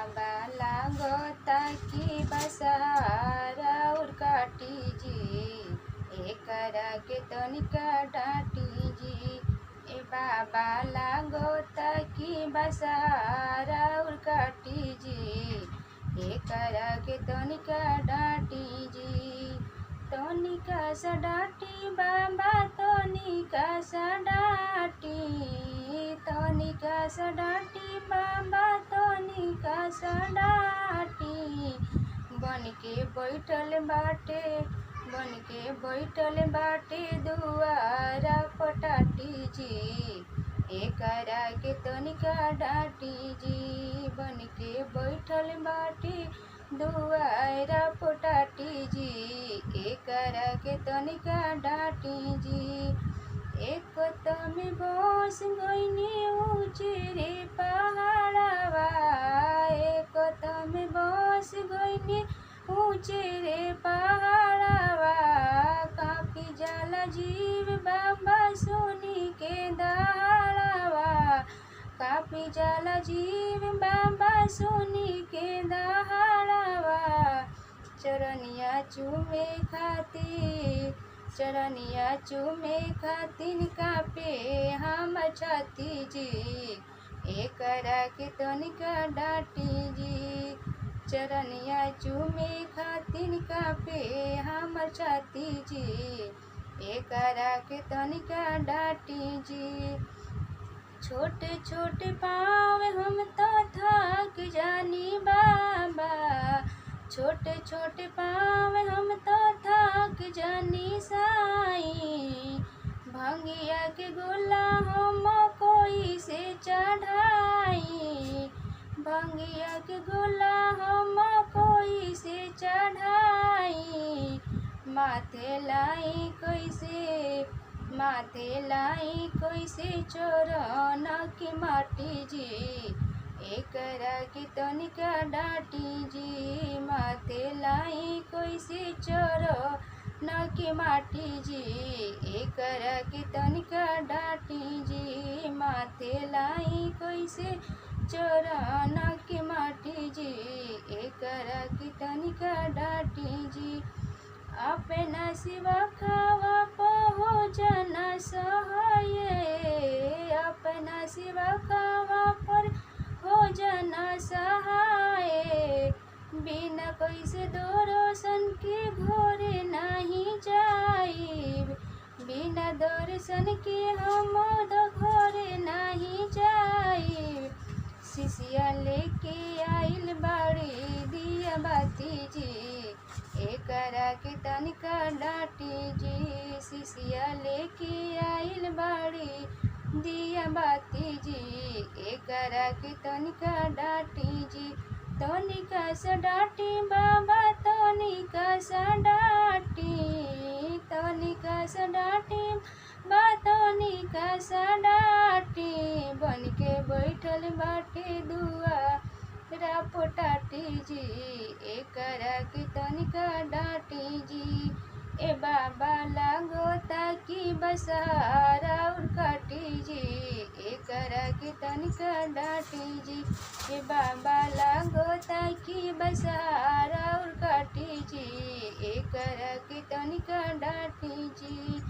बाला गोता बसारा और काटी जी एकरा के तनिका डाटी जी। ए बाबा लागोता की बसारा और काटी जी एकरा के तनिका डाटी जी। तनिका सा डाटी बाबा तनिका सा डाटी, तनिका सा डाटी बाबा तनिका सा डाटी। बन के बैठल बाटे, बन के बैठल बाटे दुआरा पटाटी जी एकरा के तनिका डाटी जी। बन के बैठल बाटे दुआरा पटाटी जी एकरा के तनिका डाटी जी। एक तमे बस गईनी ऊँचे रे पहाड़वा, एक तमे बस गईनी ऊँचे रे पहाड़वा। कापी जाला जीव बाबा सोनी के दहाड़वा, कापी जाला जीव बाबा सोनी के दहाड़वा। चरनिया चूमे खातिर, चरनिया चूमे खातिर कापे हम छाती जी एकरा के तनिका डाटी जी। चरनिया चूमे खातिर कापे हम छाती जी एकरा के तनिका डाटी जी। छोटे छोटे पाँव हम तो थक जानी बाबा, छोटे छोटे पाँव हम तो थक जानी साई। भंगिया के गोला हम कोई से चढ़ाई, भंगिया के गोला हम कोई से चढ़ाई। माथे लाई कैसे, माथे लाई कैसे चोरन की माटी जी एकरा के तनिका डाटी जी। माथे लाई कैसे चोरन की माटी जी एकरा के तनिका डाटी जी। माथे लाई कैसे चोरन की माटी जी एकरा के तनिका डाटी जी। अपना सिवा खावा पहो जना सहाय, अपना सिवा खावा पर हो जना सहाय। बिना कैसे दर्शन के घरे नहीं जाइब, बिना दर्शन के हम घरे नहीं जाइब। शिशिया लेके आइल बाड़ी दिया बाती जी एकरा के तनिका डाटी जी। शिशिया लेके आइल बाड़ी दिया बाती जी एकरा के तनिका डाटी जी। तनिका सा डाटी बाबा तनिका सा डाटी, तनिका सा डाटी बा तनिका सा डाटी। बन के बैठल बाटे दुआरा पटाटी जी एकरा के तनिका डाटी जी। ए बाबा लागोता की बसारा और काटी जी एकरा के तनिका डाटी जी। ए बाबा लागोता की बसारा और काटी जी एकरा के तनिका डाटी जी।